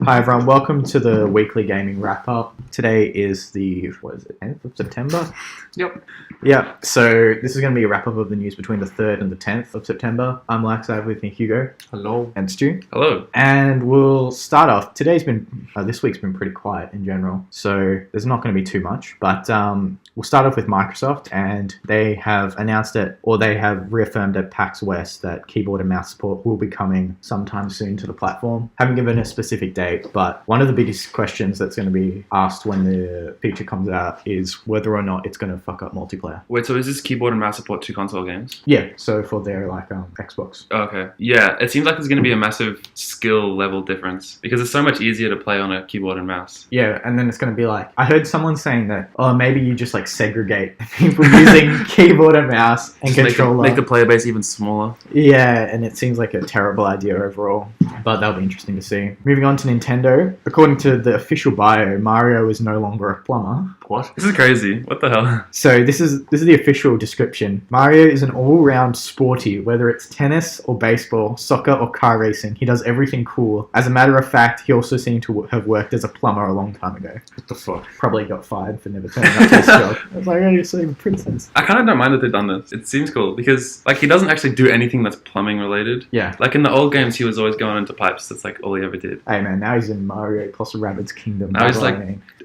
Hi everyone, welcome to the weekly gaming wrap up. Today is the 10th of September? Yep. Yeah, so this is going to be a wrap up of the news between the 3rd and the 10th of September. I'm Lax, I have with me Hugo. Hello. And Stu. Hello. And we'll start off. This week's been pretty quiet in general, so there's not going to be too much, but we'll start off with Microsoft, and they have announced it, or they have reaffirmed at PAX West that keyboard and mouse support will be coming sometime soon to the platform. Haven't given a specific date, but one of the biggest questions that's going to be asked when the feature comes out is whether or not it's going to fuck up multiplayer. Wait, so is this keyboard and mouse support to console games? Yeah, so for their Xbox. Okay. Yeah, it seems like there's going to be a massive skill level difference because it's so much easier to play on a keyboard and mouse. Yeah, and then it's going to be like, I heard someone saying that, oh, maybe you just segregate people using keyboard and mouse and Just controller. Make the player base even smaller. Yeah, and it seems like a terrible idea overall, but that'll be interesting to see. Moving on to Nintendo, according to the official bio, Mario is no longer a plumber. What? This is crazy. What the hell? So this is the official description. Mario is an all-round sporty, whether it's tennis or baseball, soccer or car racing. He does everything cool. As a matter of fact, he also seemed to have worked as a plumber a long time ago. What the fuck? Probably got fired for never turning up to his job. I was like, oh, you're so princess. I kind of don't mind that they've done this. It seems cool because he doesn't actually do anything that's plumbing related. Yeah. Like in the old games, he was always going into pipes. That's all he ever did. Hey man, now he's in Mario plus Rabbids Kingdom. Now he's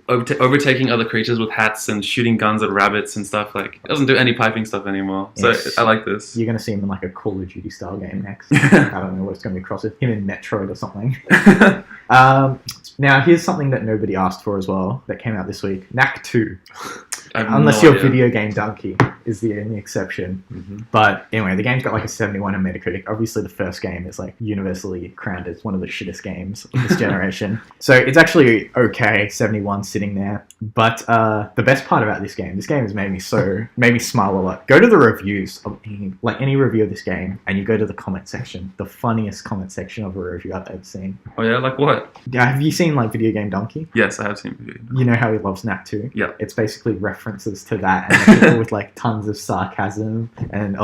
overtaking other creatures with hats and shooting guns at rabbits and stuff. He doesn't do any piping stuff anymore. So Yes. I like this. You're going to see him in a Call of Duty style game next. I don't know what it's going to be across with him in Metroid or something. Now, here's something that nobody asked for as well that came out this week. Knack 2. Unless you're Video Game Donkey is the only exception. Mm-hmm. But anyway, the game's got a 71 on Metacritic. Obviously, the first game is universally crowned as one of the shittest games of this generation. So it's actually okay, 71 sitting there. But the best part about this game has made me smile a lot. Go to the reviews of any review of this game, and you go to the comment section. The funniest comment section of a review I've ever seen. Oh yeah, like what? Have you seen Video Game Donkey? Yes, I have seen Video Game Donkey. You know how he loves Knack 2? Yeah. It's basically references to that, and people with tons of sarcasm, and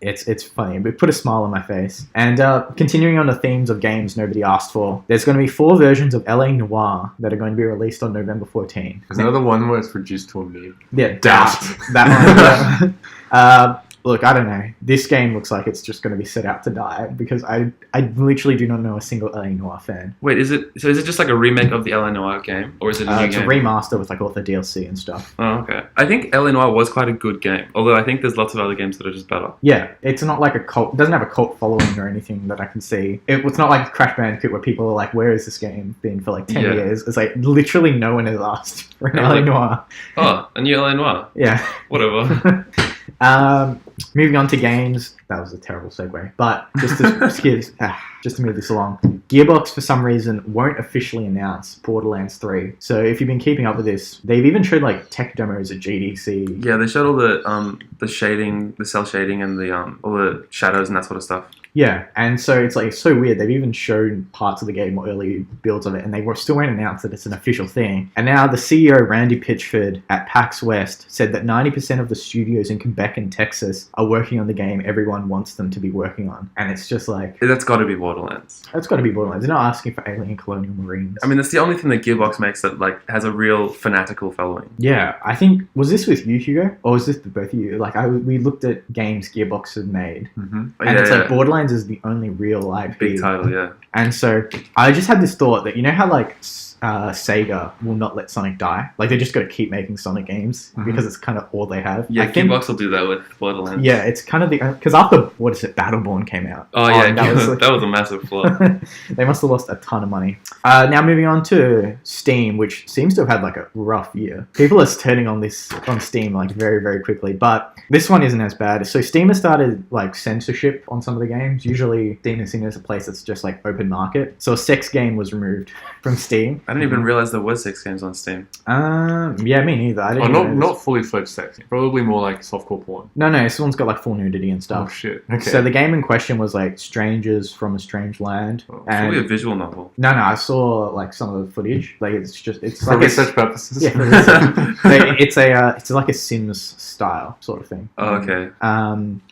it's funny. But put a smile on my face. And continuing on the themes of games nobody asked for, there's going to be 4 versions of LA Noire that are going to be released on November 14. Is that the one where it's reduced to a meme? Yeah, Daft. That one. Look, I don't know. This game looks like it's just going to be set out to die because I literally do not know a single LA Noire fan. Wait, is it just a remake of the LA Noire game, or is it a new It's game? a remaster with all the DLC and stuff. Oh, okay. I think LA Noire was quite a good game, although I think there's lots of other games that are just better. Yeah, it's not like a cult. It doesn't have a cult following or anything that I can see. It's not like Crash Bandicoot where people are like, "Where has this game been for 10 Yeah. years?" It's literally no one has asked for an LA Noire. Oh, a new LA Noire. Yeah. Whatever. Moving on to games. That was a terrible segue. But just to move this along, Gearbox for some reason won't officially announce Borderlands 3. So if you've been keeping up with this, they've even showed tech demos at GDC. Yeah, they showed all the shading, the cell shading, and the all the shadows and that sort of stuff. Yeah, and so it's so weird. They've even shown parts of the game or early builds of it, and they still won't announce that it's an official thing. And now the CEO, Randy Pitchford, at PAX West said that 90% of the studios in Quebec and Texas are working on the game everyone wants them to be working on. And it's just That's got to be Borderlands. That's got to be Borderlands. They're not asking for Alien Colonial Marines. I mean, that's the only thing that Gearbox makes that has a real fanatical following. Yeah, I think, was this with you, Hugo? Or was this with both of you? We looked at games Gearbox had made. Mm-hmm. And it's Borderlands is the only real IP. Big title, yeah. And so I just had this thought that, you know how Sega will not let Sonic die? They just got to keep making Sonic games because it's kind of all they have. Yeah, I think Gearbox will do that with Borderlands. Yeah, it's kind of because after, Battleborn came out. Oh yeah, that was a massive flop. They must have lost a ton of money. Now moving on to Steam, which seems to have had a rough year. People are turning on Steam very, very quickly, but this one isn't as bad. So Steam has started censorship on some of the games. Usually Steam is seen as a place that's just open market. So a sex game was removed from Steam. I didn't even realize there was sex games on Steam. Yeah, me neither. I didn't even know not fully fledged sex. Probably more like softcore porn. No, this one's got like full nudity and Oh stuff. shit. Okay. So the game in question was like Strangers from a Strange Land. Oh, It's and probably a visual novel. no, I saw like some of the footage. Like it's for like research purposes. Yeah, for research. It's like a Sims style sort of thing. Oh, okay.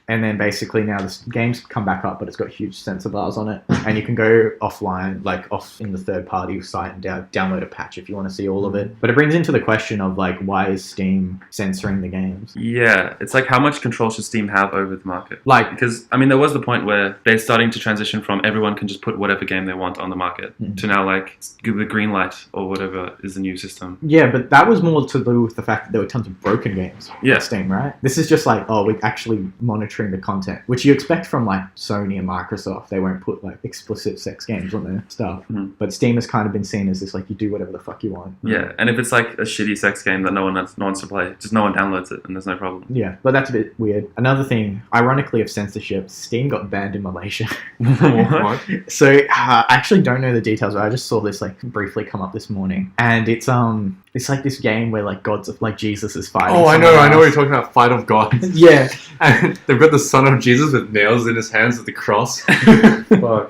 And then basically now this game's come back up, but it's got huge sensor bars on it, and you can go offline, like off in the third party site and download a patch if you want to see all of it. But it brings into the question of like, why is Steam censoring the games? Yeah, it's like how much control should Steam have over the market? Like, Because, I mean, there was the point where they're starting to transition from everyone can just put whatever game they want on the market to now, like, give the green light or whatever is the new system. yeah, but that was more to do with the fact that there were tons of broken games Yeah. on Steam, right? This is just like, oh, we're actually monitoring the content, which you expect from like Sony and Microsoft. They won't put like explicit sex games on their stuff. But Steam has kind of been seen as this, like, you do whatever the fuck you want. Yeah, and if it's like a shitty sex game that no one wants to play, just no one downloads it and there's no problem. Yeah, but that's a bit weird. Another thing, ironically, of censorship, Steam got banned in Malaysia. What? So I actually don't know the details, but I just saw this like briefly come up this morning, and it's like this game where like gods of like Jesus is fighting. Oh, I someone know what you're else. talking about. Fight of gods. Yeah, And they've got the son of Jesus with nails in his hands at the cross. Fuck.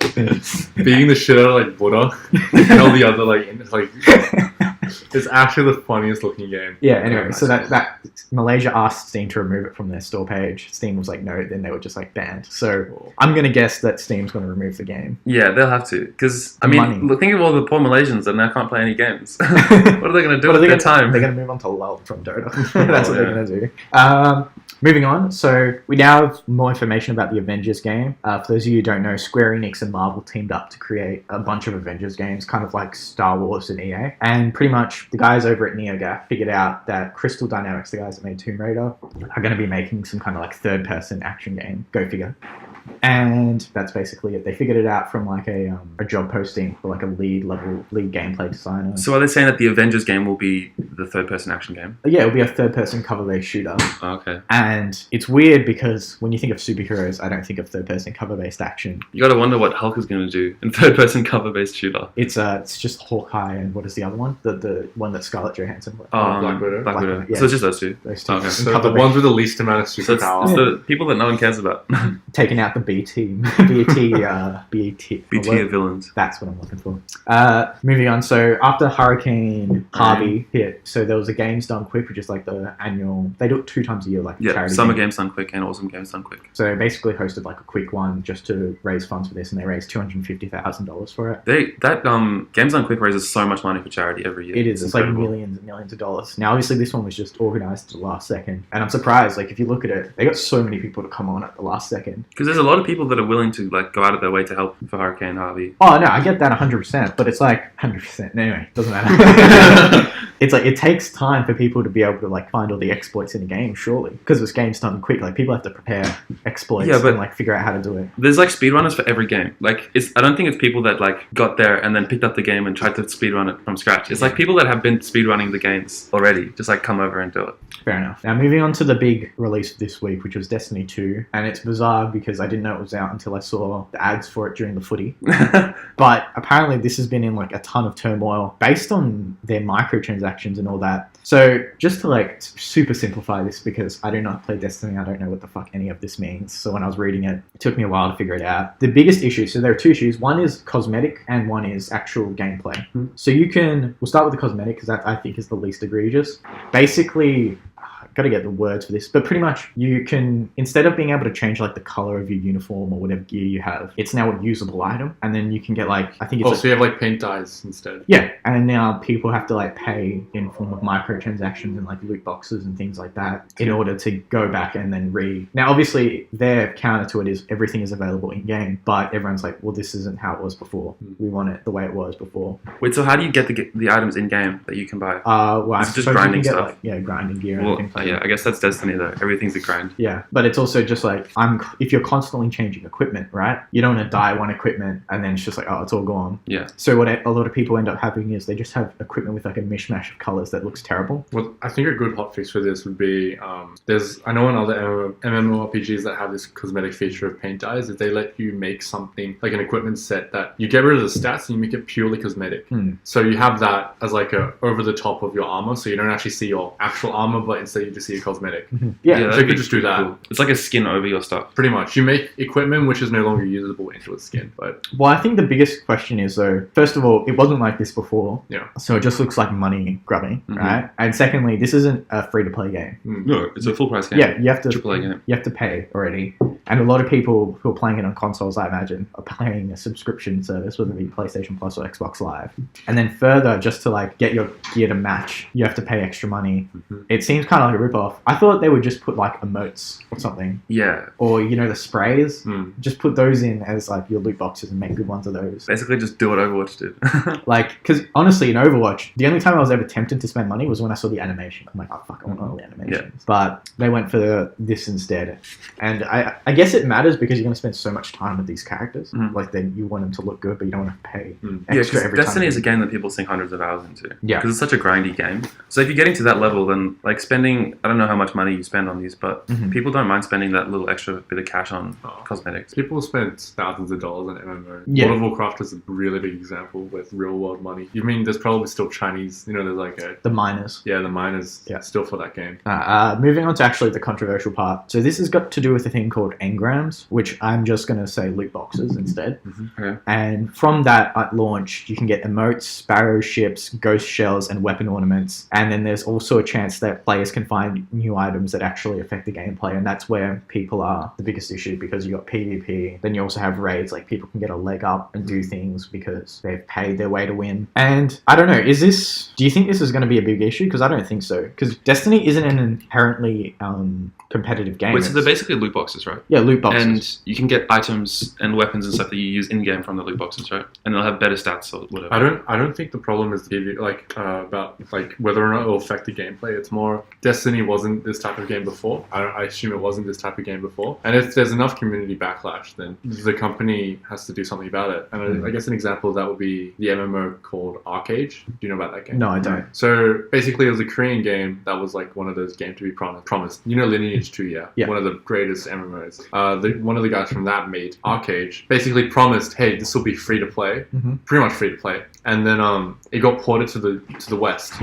Beating the shit out of like Buddha and all the other like it's actually the funniest looking game. yeah. Anyway, so that Malaysia asked Steam to remove it from their store page. Steam was like, no. Then they were just like banned. So I'm gonna guess that Steam's gonna remove the game. Yeah, they'll have to. Because, I Money. mean, think of all the poor Malaysians that now can't play any games. What are they going to do with their time? They're gonna move on to LOL from Dota. That's what yeah. they're gonna do. Moving on, so we now have more information about the Avengers game. For those of you who don't know, Square Enix and Marvel teamed up to create a bunch of Avengers games, kind of like Star Wars and EA. And pretty much the guys over at NeoGAF figured out that Crystal Dynamics, the guys that made Tomb Raider, are going to be making some kind of like third-person action game. Go figure. And that's basically it. They figured it out from like a job posting for like a lead gameplay designer. So are they saying that the Avengers game will be the third-person action game? Yeah, it'll be a third-person cover-based shooter. Oh, okay. And it's weird because when you think of superheroes, I don't think of third-person cover-based action. You got to wonder what Hulk is going to do in third-person cover-based shooter. It's just Hawkeye and what is the other one? The one that Scarlett Johansson played. Black Widow. Black Widow. Yeah. So it's just those two. Those two. Okay. So the ones with the least amount of So it's superpower. the people that no one cares about. Taking out the B team. BT villains. That's what I'm looking for. Moving on. So after Hurricane Harvey hit, so there was a Games Done Quick, which is like the annual. They do it 2 times a year, like Yeah, charity Summer game. Games Done Quick and Awesome Games Done Quick. So they basically hosted like a quick one just to raise funds for this, and they raised $250,000 for it. Games Done Quick raises so much money for charity every year. It is. It's like incredible. millions and millions of dollars. Now, obviously, this one was just organized at the last second, and I'm surprised. Like, if you look at it, they got so many people to come on at the last second. Because there's a lot of people that are willing to like go out of their way to help for Hurricane Harvey. Oh no, I get that 100%, but it's like 100%. Anyway, doesn't matter. It's like it takes time for people to be able to like find all the exploits in a game, surely, because this game's done quick. Like people have to prepare exploits Yeah, but- and like figure out how to do it. There's like speedrunners for every game. Like I don't think it's people that like got there and then picked up the game and tried to speedrun it from scratch. It's like people that have been speedrunning the games already, just like come over and do it. Fair enough. Now moving on to the big release this week, which was Destiny 2, and it's bizarre because I didn't know it was out until I saw the ads for it during the footy. But apparently this has been in like a ton of turmoil based on their microtransactions and all that. So just to like super simplify this, because I do not play Destiny, I don't know what the fuck any of this means. So when I was reading it, it took me a while to figure it out. The biggest issue, so there are 2 issues. One is cosmetic and one is actual gameplay. So we'll start with the cosmetic because that I think is the least egregious. Basically, got to get the words for this, but pretty much you can, instead of being able to change like the color of your uniform or whatever gear you have, it's now a usable item, and then you can get like, I think it's So you have like paint dyes instead. yeah, and now people have to like pay in form of microtransactions and like loot boxes and things like that in order to go back and then Now, obviously, their counter to it is everything is available in game, but everyone's like, well, this isn't how it was before. We want it the way it was before. Wait, so how do you get the items in game that you can buy? Well, I It's just suppose you grinding can get, stuff. like, grinding gear Well, and things like yeah. I guess that's Destiny though. Everything's a grind. Yeah, but it's also just like if you're constantly changing equipment, right? You don't want to dye one equipment and then it's just like, oh, it's all gone. Yeah. So what a lot of people end up having is they just have equipment with like a mishmash of colors that looks terrible. Well, I think a good hotfix for this would be I know in other MMORPGs that have this cosmetic feature of paint dyes, is they let you make something like an equipment set that you get rid of the stats and you make it purely cosmetic. So you have that as like a over the top of your armor, so you don't actually see your actual armor, but instead you just see a cosmetic. Yeah, so you could just do that. Cool. It's like a skin over your stuff. Pretty much. You make equipment which is no longer usable into its skin. But well, I think the biggest question is though, first of all, it wasn't like this before. Yeah. So it just looks like money grubbing, right? And secondly, this isn't a free to play game. No, it's a full price game. Yeah, you have to AAA game. You have to pay already. And a lot of people who are playing it on consoles, I imagine, are paying a subscription service, whether it be PlayStation Plus or Xbox Live. And then further, just to like get your gear to match, you have to pay extra money. It seems kind of like a rip-off. I thought they would just put like emotes or something. Yeah. Or, you know, the sprays. Just put those in as like your loot boxes and make good ones of those. Basically just do what Overwatch did. Like, because honestly, in Overwatch, the only time I was ever tempted to spend money was when I saw the animation. I'm like, oh, fuck, I want all the animations. Yeah. But they went for this instead. And I guess it matters because you're going to spend so much time with these characters. Like, then you want them to look good, but you don't want to pay extra every time. Destiny is a game that people sink hundreds of hours into. Yeah. Because it's such a grindy game. So if you're getting to that level, then like spending, I don't know how much money you spend on these, but people don't mind spending that little extra bit of cash on cosmetics. people spend thousands of dollars on MMO. Yeah. World of Warcraft is a really big example with real world money. You mean there's probably still Chinese, there's like The miners. the miners Yeah. still for that game. Moving on to actually the controversial part. So this has got to do with a thing called engrams, which I'm just going to say loot boxes instead. Okay. And from that at launch, you can get emotes, sparrow ships, ghost shells, and weapon ornaments. And then there's also a chance that players can find new items that actually affect the gameplay. And that's where people are the biggest issue, because you got PvP. Then you also have raids, like people can get a leg up and do things because they've paid their way to win. And I don't know, do you think this is going to be a big issue? Because I don't think so. Because Destiny isn't an inherently competitive game. Wait, so they're basically loot boxes, right? Yeah, loot boxes. And you can get items and weapons and stuff that you use in game from the loot boxes, right? And they'll have better stats or whatever. I don't think the problem is about whether or not it will affect the gameplay. It's more Destiny wasn't this type of game before. I assume it wasn't this type of game before. And if there's enough community backlash, then the company has to do something about it. And I guess an example of that would be the MMO called Arcade. Do you know about that game? No, I don't. So basically, it was a Korean game that was like one of those games to be promised. You know, Lineage 2, yeah. One of the greatest MMOs. One of the guys from that made Arcade. Basically promised, hey, this will be free to play, pretty much free to play. And then it got ported to the West,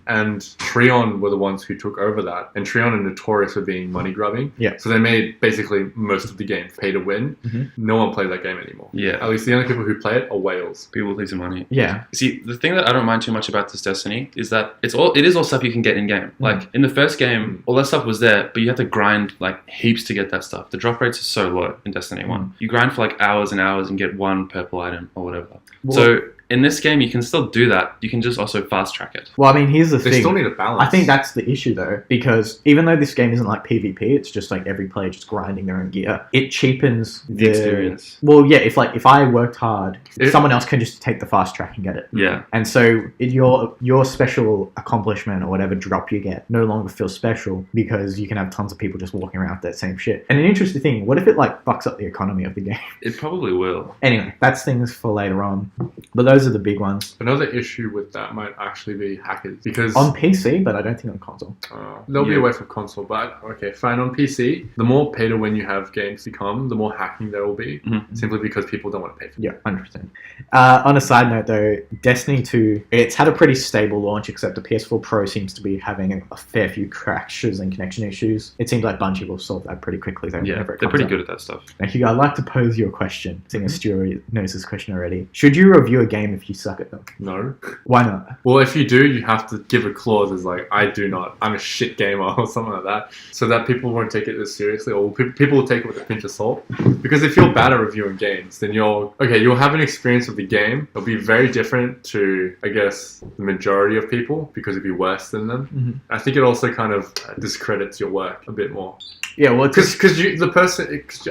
and Treon were the ones who took over that. And Treon are notorious for being money grubbing. Yeah. So they made basically most of the game pay to win. No one plays that game anymore. Yeah. At least the only people who play it are whales. People lose their money. Yeah. See, the thing that I don't mind too much about this Destiny is that it is all stuff you can get in game. Like in the first game, all that stuff was there, but you had to grind like heaps to get that stuff. The drop rates are so low in Destiny 1. You grind for like hours and hours and get one purple item or whatever. Well, so in this game, you can still do that. You can just also fast track it. Well, I mean, here's the thing. They still need a balance. I think that's the issue, though, because even though this game isn't like PvP, it's just like every player just grinding their own gear. It cheapens The experience. Well, yeah, if I worked hard, someone else can just take the fast track and get it. Yeah. And so your special accomplishment or whatever drop you get no longer feels special because you can have tons of people just walking around with that same shit. And an interesting thing, what if it like fucks up the economy of the game? It probably will. Anyway, that's things for later on. But those are the big ones. Another issue with that might actually be hackers, because On PC, but I don't think on console. they'll be away from console. But okay, fine. On PC, the more pay to win you have games become, the more hacking there will be, simply because people don't want to pay for it. Yeah, 100%. On a side note, though, Destiny 2, it's had a pretty stable launch, except the PS4 Pro seems to be having a fair few crashes and connection issues. It seems like Bungie will solve that pretty quickly, though. Yeah, they're pretty good at that stuff. Now, Hugo, I'd like to pose you a question, seeing as Stuart knows this question already. Should you review a game if you suck at them? No. Why not? Well, if you do, you have to give a clause as like, I do not, I'm a shit gamer or something like that, so that people won't take it as seriously, or people will take it with a pinch of salt. Because if you're bad at reviewing games, then you'll have an experience with the game. It'll be very different to, I guess, the majority of people, because it'll be worse than them. I think it also kind of discredits your work a bit more. Yeah, well, Because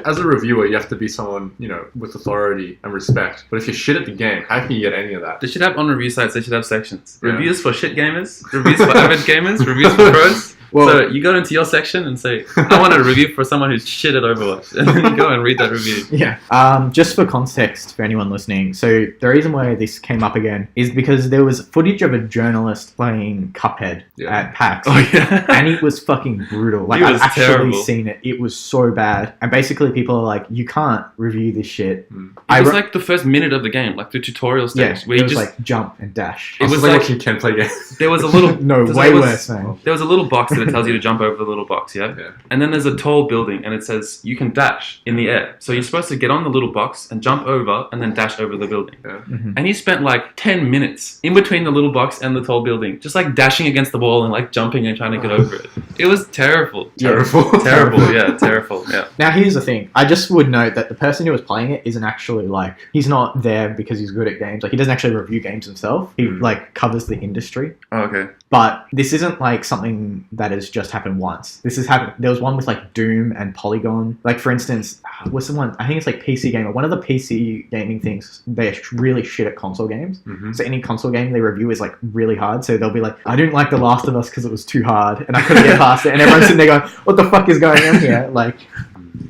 as a reviewer, you have to be someone, with authority and respect. But if you're shit at the game, how can you get any of that? They should have on review sites, they should have sections. Yeah. Reviews for shit gamers, reviews for average gamers, reviews for pros. Well, So you go into your section and say, I want a review for someone who's shit at Overwatch. And then you go and read that review. yeah. Just for context for anyone listening, so the reason why this came up again is because there was footage of a journalist playing Cuphead at PAX. Oh, yeah. And it was fucking brutal. Like, It I've was actually terrible. seen it. It was so bad. And basically people are like, you can't review this shit. It was like the first minute of the game, like the tutorial stage, yeah, where it you was just like jump and dash. It was was like like- watching Ken play games. there was a little No, there way was- worse, man. There was a little box that it tells you to jump over the little box, yeah? Yeah. And then there's a tall building and it says you can dash in the air. So you're supposed to get on the little box and jump over and then dash over the building. Yeah. Mhm. And he spent like 10 minutes in between the little box and the tall building, just like dashing against the wall and like jumping and trying to get over it. It was terrible. Terrible. Terrible, yeah, terrible, yeah. Now, here's the thing. I just would note that the person who was playing it isn't actually like, he's not there because he's good at games. Like, he doesn't actually review games himself. He like covers the industry. Oh, okay. But this isn't like something that has just happened once. This has happened. There was one with like Doom and Polygon. Like, for instance, what's the one? I think it's like PC Gamer. One of the PC gaming things, they're really shit at console games. Mm-hmm. So any console game they review is like really hard. So they'll be like, I didn't like The Last of Us because it was too hard and I couldn't get past it. And everyone's sitting there going, what the fuck is going on here? Like,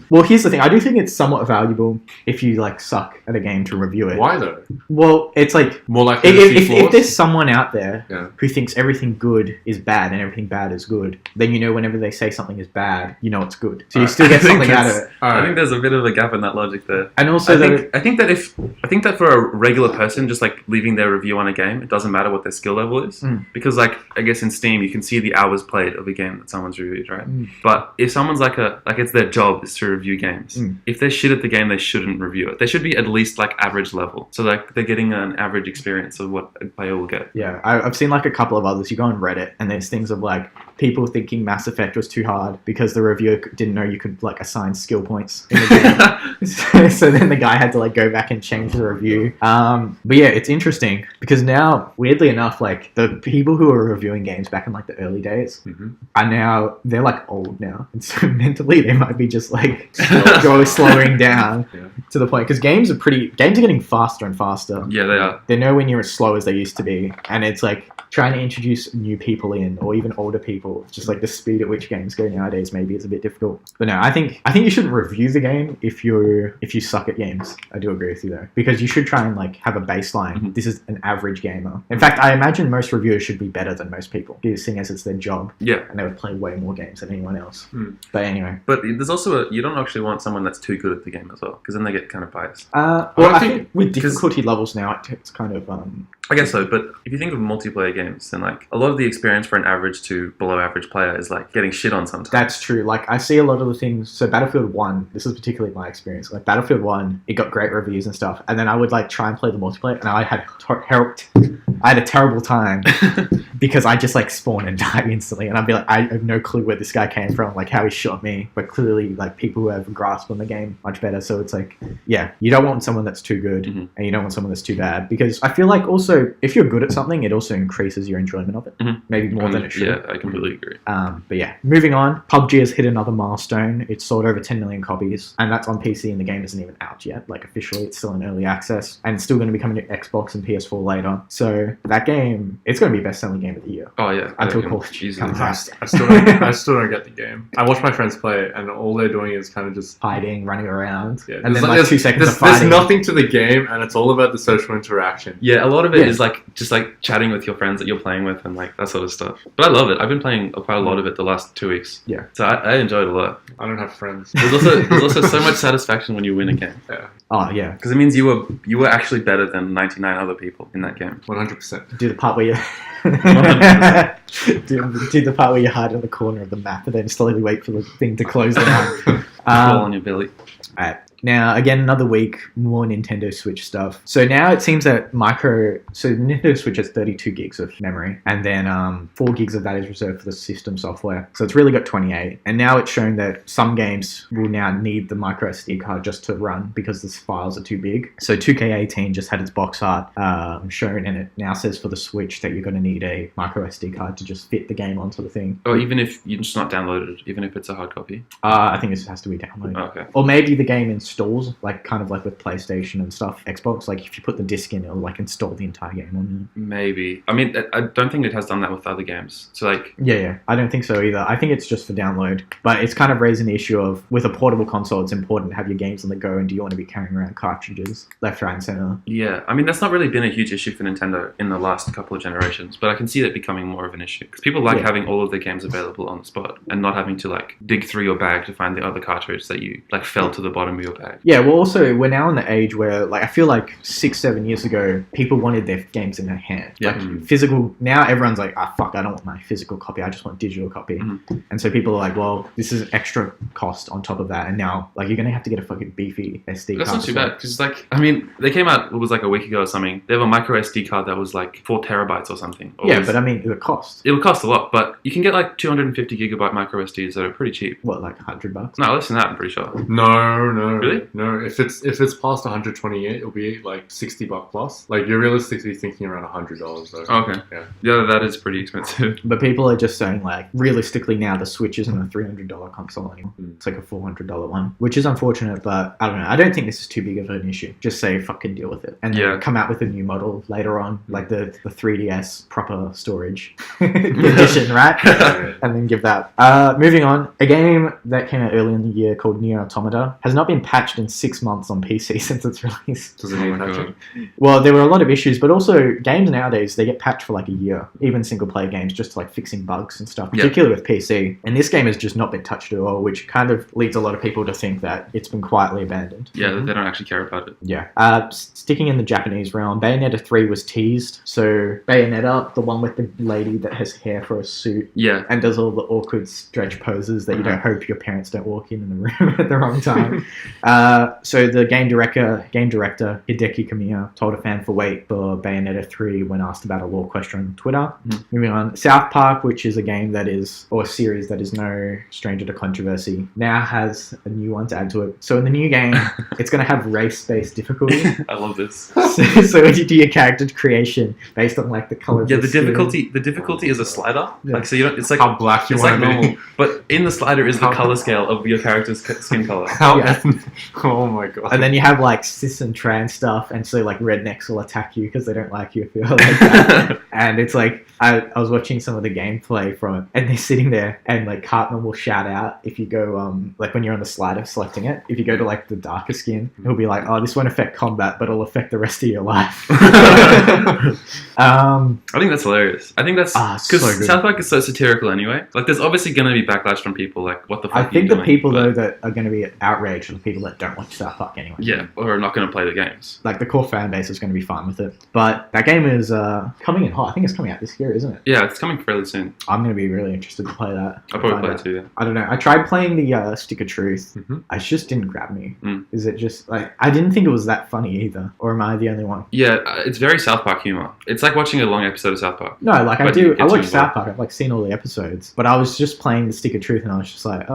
well, here's the thing. I do think it's somewhat valuable if you like suck at a game to review it. Why though? Well, it's like More likely to see if flaws? there's someone out there Yeah. who thinks everything good is bad and everything bad is good, then you know whenever they say something is bad, you know it's good. So you Alright. still get I think something out of that's- it. All I right. think there's a bit of a gap in that logic there. And also, I think that for a regular person, just like leaving their review on a game, it doesn't matter what their skill level is, because like I guess in Steam you can see the hours played of a game that someone's reviewed, right? But if someone's like it's their job is to review games. If they're shit at the game, they shouldn't review it. They should be at least like average level, so like they're getting an average experience of what a player will get. yeah, I've seen like a couple of others. You go on Reddit and there's things of like people thinking Mass Effect was too hard because the reviewer didn't know you could like assign skill points in the game. So then the guy had to like go back and change the review. But yeah, it's interesting because now, weirdly enough, like the people who were reviewing games back in like the early days are now, they're like old now. And so mentally they might be just like slowing down to the point, because games are getting faster and faster. Yeah, they are. They're nowhere near as slow as they used to be, and it's like trying to introduce new people in, or even older people. Just like the speed at which games go nowadays, maybe is a bit difficult. But no, I think you shouldn't review the game if you suck at games. I do agree with you though, because you should try and like have a baseline. This is an average gamer. In fact, I imagine most reviewers should be better than most people, seeing as it's their job, Yeah. and they would play way more games than anyone else. But anyway, But there's also you don't actually want someone that's too good at the game as well, because then they get kind of biased. well, Well, I I think- think with difficulty levels now, it's kind of I guess so, but if you think of multiplayer games, then like a lot of the experience for an average to below average player is like getting shit on sometimes. That's true. Like, I see a lot of the things. So Battlefield 1, this is particularly my experience. Like, Battlefield 1, it got great reviews and stuff. And then I would, like, try and play the multiplayer. And I had a terrible time because I just, like, spawn and die instantly. And I'd be like, I have no clue where this guy came from, like, how he shot me. But clearly, like, people who have a grasp on the game much better. So it's like, yeah, you don't want someone that's too good and you don't want someone that's too bad. Because I feel like also, if you're good at something, it also increases your enjoyment of it. Maybe more than it should. Yeah, I completely agree. But yeah, moving on. PUBG has hit another milestone. It's sold over 10 million copies, and that's on PC, and the game isn't even out yet. Like, officially, it's still in early access, and it's still going to be coming to Xbox and PS4 later. So that game, it's going to be best-selling game of the year. Oh yeah, Until yeah, Call of Duty easily. comes out. I still don't get the game. I watch my friends play it, and all they're doing is kind of just Hiding, running around, yeah. and then there's like 2 seconds of there's fighting. nothing to the game, and it's all about the social interaction. Yeah, a lot of it is Yeah. like just like chatting with your friends that you're playing with and like that sort of stuff. But I love it. I've been playing quite a lot of it the last 2 weeks. Yeah. So I enjoy it a lot. I don't have friends. There's also so much satisfaction when you win a game, Yeah, Oh yeah, because it means you were actually better than 99 other people in that game. 100%. do the part where you 100%. do the part where you hide in the corner of the map and then slowly wait for the thing to close down. Fall on your belly. Alright. Now, again, another week, more Nintendo Switch stuff. So now it seems that Nintendo Switch has 32 gigs of memory, and then 4 gigs of that is reserved for the system software. So it's really got 28. And now it's shown that some games will now need the micro SD card just to run because the files are too big. So 2K18 just had its box art shown, and it now says for the Switch that you're going to need a micro SD card to just fit the game onto the thing. Or even if you're just not downloaded, even if it's a hard copy. I think it has to be downloaded. Oh, okay. Or maybe the game in installs, like kind of like with PlayStation and stuff, Xbox. Like if you put the disc in, it'll like install the entire game on Maybe. I mean, I don't think it has done that with other games. So like, there. Yeah, I don't think so either. I think it's just for download. But it's kind of raising the issue of with a portable console, it's important to have your games on the go, and do you want to be carrying around cartridges left, right, and center? yeah, I mean, that's not really been a huge issue for Nintendo in the last couple of generations, but I can see that becoming more of an issue because people like having all of their games available on the spot and not having to like dig through your bag to find the other cartridge that you like fell to the bottom of your bag. Yeah, well, also we're now in the age where, like, I feel like 6-7 years ago, people wanted their games in their hand. Yeah. Like physical. Now everyone's like, fuck, I don't want my physical copy. I just want digital copy. Mm-hmm. And so people are like, well, this is extra cost on top of that. And now, like, you're gonna have to get a fucking beefy SD That's card. not too bad because, like, I mean, they came out, it was like a week ago or something. They have a micro SD card that was like 4 terabytes or something. Yeah, but I mean, the cost. It'll cost a lot, but you can get like 250 gigabyte micro SDs that are pretty cheap. What, like $100? No, less than that, I'm pretty sure. No. Really? No. If it's past 128, it'll be like $60 plus. Like you're realistically thinking around $100 though. Okay. Yeah, that is pretty expensive. But people are just saying, like, realistically now the Switch isn't a $300 console anymore. It's like a $400 one, which is unfortunate, but I don't know. I don't think this is too big of an issue. Just say fucking deal with it. And then come out with a new model later on, like the 3DS proper storage edition, right? And then give that. Moving on, a game that came out early in the year called Nier Automata has not been patched in 6 months on PC since its release. Does it need patching? Well, there were a lot of issues, but also games nowadays, they get patched for like a year, even single player games, just like fixing bugs and stuff, particularly with PC. And this game has just not been touched at all, which kind of leads a lot of people to think that it's been quietly abandoned. Yeah, they don't actually care about it. Yeah. Sticking in the Japanese realm, Bayonetta 3 was teased. So Bayonetta, the one with the lady that has hair for a suit and does all the awkward stretch poses that you don't hope your parents don't walk in the room at the wrong time. So the game director Hideki Kamiya told a fan to wait for Bayonetta 3 when asked about a law question on Twitter. Moving on, South Park, which is a game that is, or a series that is no stranger to controversy, now has a new one to add to it. So in the new game, it's going to have race-based difficulty. I love this. So when you do your character creation based on like the color of the skin. difficulty is a slider. Yeah. Like, so you don't, it's like How black you it's want like to normal, be. but in the slider is the color scale of your character's skin color. How Yeah. ethnic? Oh my god. And then you have like cis and trans stuff, and so like rednecks will attack you because they don't like you if you're like that. And it's like I was watching some of the gameplay from it, and they're sitting there, and like Cartman will shout out if you go like when you're on the slider selecting it, if you go to like the darker skin, he'll be like, "Oh, this won't affect combat, but it'll affect the rest of your life." I think that's hilarious. I think that's because so good. South Park is so satirical anyway. Like, there's obviously going to be backlash from people. Like, what the fuck? I are you think the doing? people But- though that are going to be outraged are the people that don't watch South Park anyway. yeah, or are not going to play the games. Like the core fan base is going to be fine with it. But that game is coming in hot. I think it's coming out this year, isn't it? Yeah, it's coming fairly soon. I'm going to be really interested to play that. I'll probably Find play out. it too. Yeah. I don't know. I tried playing the Stick of Truth. Mhm. It just didn't grab me. Mm. Is it just like I didn't think it was that funny either, or am I the only one? Yeah, it's very South Park humor. It's like watching a long episode of South Park. No, like I But you do. get I too watch involved. South Park. I've like seen all the episodes, but I was just playing the Stick of Truth, and I was just like,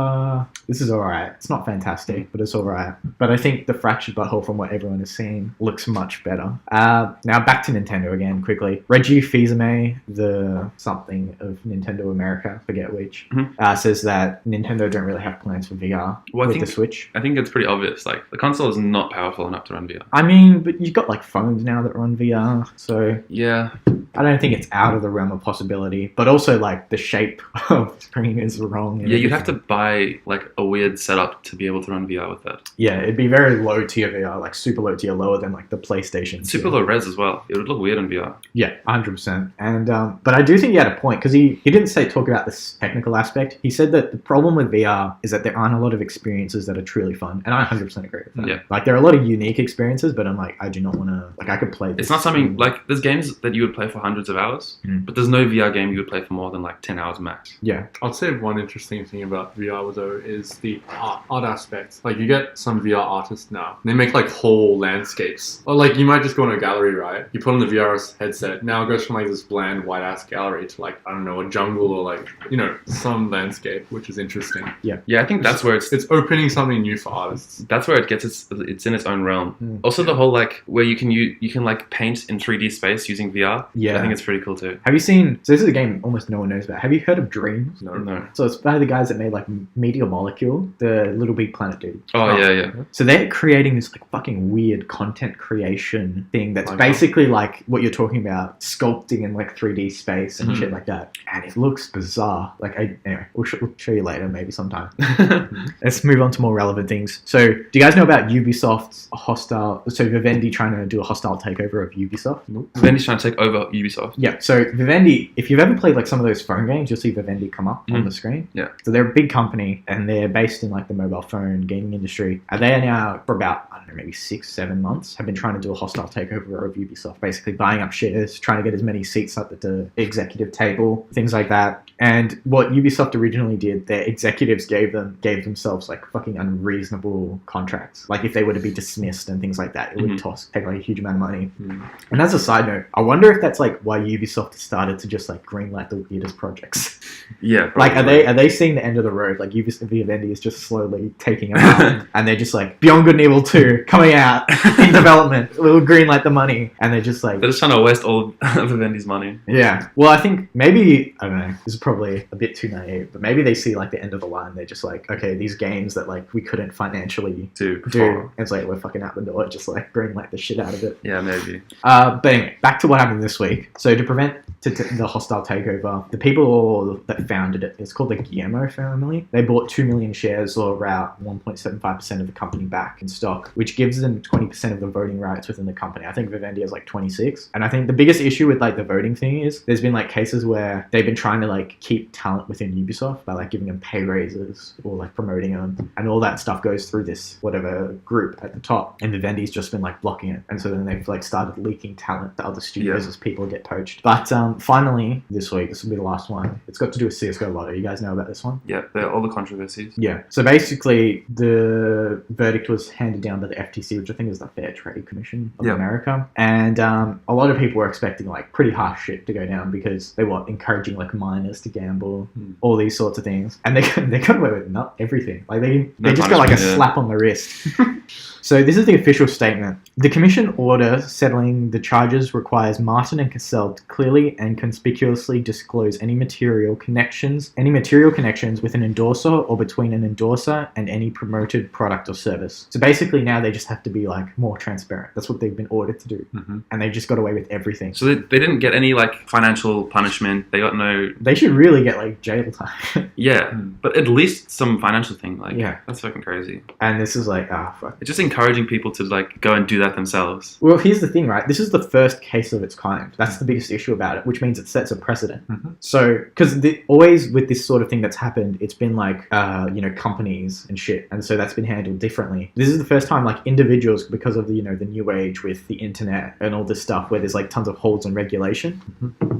this is alright. It's not fantastic, but it's alright. But I think the Fractured Butthole, from what everyone has seen, looks much better. Now back to Nintendo again, quickly. Reggie Fils-Aimé, the something of Nintendo America, forget which, says that Nintendo don't really have plans for VR Well, I with think- the Switch. I think it's pretty obvious. Like, the console is not powerful enough to run VR. I mean, but you've got like phones now that run VR, so Yeah, I don't think it's out of the realm of possibility. But also, like, the shape of the screen is wrong. and yeah, you'd have to everything. buy like a weird setup to be able to run VR with that. Yeah, it'd be very low tier VR, like super low tier, lower than like the PlayStation. Super tier. low res as well. It would look weird on VR. Yeah, 100%. And but I do think he had a point because he didn't talk about this technical aspect. He said that the problem with VR is that there aren't a lot of experiences that are truly fun, and I 100% agree with that. Yeah. Like there are a lot of unique experiences, but I'm like, I do not want to. Like I could play. This It's not something like there's games that you would play for hundreds of hours, but there's no VR game you would play for more than like 10 hours max. Yeah. I'd say one interesting thing about VR though is the art aspect. Like you get some VR artists now, they make like whole landscapes. Or like you might just go in a gallery, right? You put on the VR headset, now it goes from like this bland white ass gallery to like, I don't know, a jungle or like, you know, some landscape, which is interesting. Yeah, I think that's where it's It's opening something new for artists. that's where it gets it's in its own realm. Also, the whole like where you can like paint in 3D space using VR. Yeah. I think it's pretty cool too. Have you seen? So this is a game almost no one knows about. Have you heard of Dreams? No. No. So it's by the guys that made like Meteor Molecule, the Little Big Planet dude. Oh yeah. So they're creating this like fucking weird content creation thing that's Like basically like what you're talking about, sculpting in like 3D space and Mhm. shit like that. And it looks bizarre. Like, anyway, we'll show you later, maybe sometime. Let's move on to more relevant things. So, do you guys know about Ubisoft's hostile? So, Vivendi trying to do a hostile takeover of Ubisoft? Vivendi's trying to take over Ubisoft. Yeah. So, Vivendi, if you've ever played like some of those phone games, you'll see Vivendi come up on the screen. Yeah. So, they're a big company and they're based in like the mobile phone gaming industry. And they are now, for about, I don't know, maybe 6-7 months, have been trying to do a hostile takeover of Ubisoft, basically buying up shares, trying to get as many seats up at the executive table, things like that. And what Ubisoft originally did, their executives gave themselves like fucking unreasonable contracts. Like if they were to be dismissed and things like that, it would take like a huge amount of money. And as a side note, I wonder if that's like why Ubisoft started to just like greenlight the weirdest projects. Yeah. Like probably. are they seeing the end of the road? Like Ubisoft Vivendi is just slowly taking them out, and they're just like Beyond Good and Evil 2 coming out in development. We'll greenlight the money, and they're just like They're just trying to waste all of Vivendi's money. yeah. Well, I think maybe I don't know. This is probably a bit too naive, but maybe they see like the end of the line. They're just like, okay, these games that like we couldn't financially Do. do, it's like we're fucking out the door. Just like greenlight the shit out of it. Yeah, maybe. But anyway, back to what happened this week. So to prevent the hostile takeover, the people that founded it, it's called the Guillermo family. They bought 2 million shares, or about 1.75% of the company back in stock, which gives them 20% of the voting rights within the company. I think Vivendi has like 26. And I think the biggest issue with like the voting thing is there's been like cases where they've been trying to like keep talent within Ubisoft by like giving them pay raises or like promoting them, and all that stuff goes through this whatever group at the top, and Vivendi's just been like blocking it. And so then they've like started leaking talent to other studios as people get poached. But finally this week, this will be the last one, it's got to do with CSGO Lotto. You guys know about this one? Yeah, they're all the controversies. Yeah. So basically the verdict was handed down by the FTC, which I think is the Fair Trade Commission of America. And a lot of people were expecting like pretty harsh shit to go down because they were encouraging like minors to gamble, all these sorts of things. And they got away with not everything. Like they just got like a slap on the wrist. So this is the official statement. The commission order settling the charges requires Martin and Cassell to clearly and conspicuously disclose any material connections with an endorser or between an endorser and any promoted product or service. So basically now they just have to be like more transparent. That's what they've been ordered to do. And they just got away with everything. So they didn't get any like financial punishment. They got no... They should really get like jail time. Yeah, but at least some financial thing. Like, Yeah. that's fucking crazy. And this is like, fuck. It's just encouraging people to like go and do that themselves. Well, here's the thing, right? This is the first case of its kind. That's the biggest issue about it, which means it sets a precedent. So, because always with this sort of thing that's happened, it's been like, companies and shit. And so that's been handled differently. This is the first time like individuals, because of the, the new age with the internet and all this stuff where there's like tons of holds on regulation.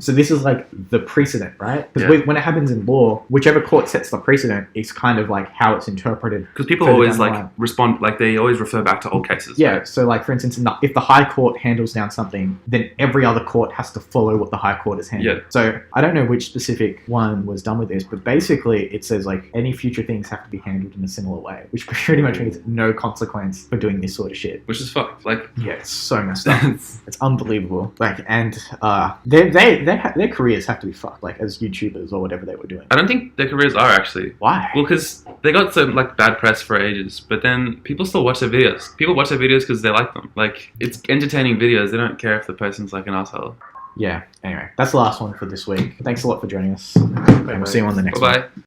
So this is like the precedent, right? Because when it happens in law, whichever court sets the precedent is kind of like how it's interpreted. Because people further always down the like line. respond, like they always refer back to old cases. Yeah, right? so like for instance, if the High Court handles down something, then every other court has to follow what the High Court has handled. Yeah. So I don't know which specific one was done with this, but basically it says like any future things have to be handled in a similar way, which pretty much means no consequence for doing this sort of shit. Which is fucked. Like, Yeah, it's so messed up. It's unbelievable. Like, and their careers have to be fucked, like as YouTubers or whatever they were doing. I don't think their careers are actually. Why? Well, because they got some like bad press for ages, but then people still watch their videos. People watch their videos because they like them. Like, it's entertaining videos. They don't care if the person's like an asshole. Yeah. Anyway, that's the last one for this week. Thanks a lot for joining us. And we'll see you on the next one. Bye bye.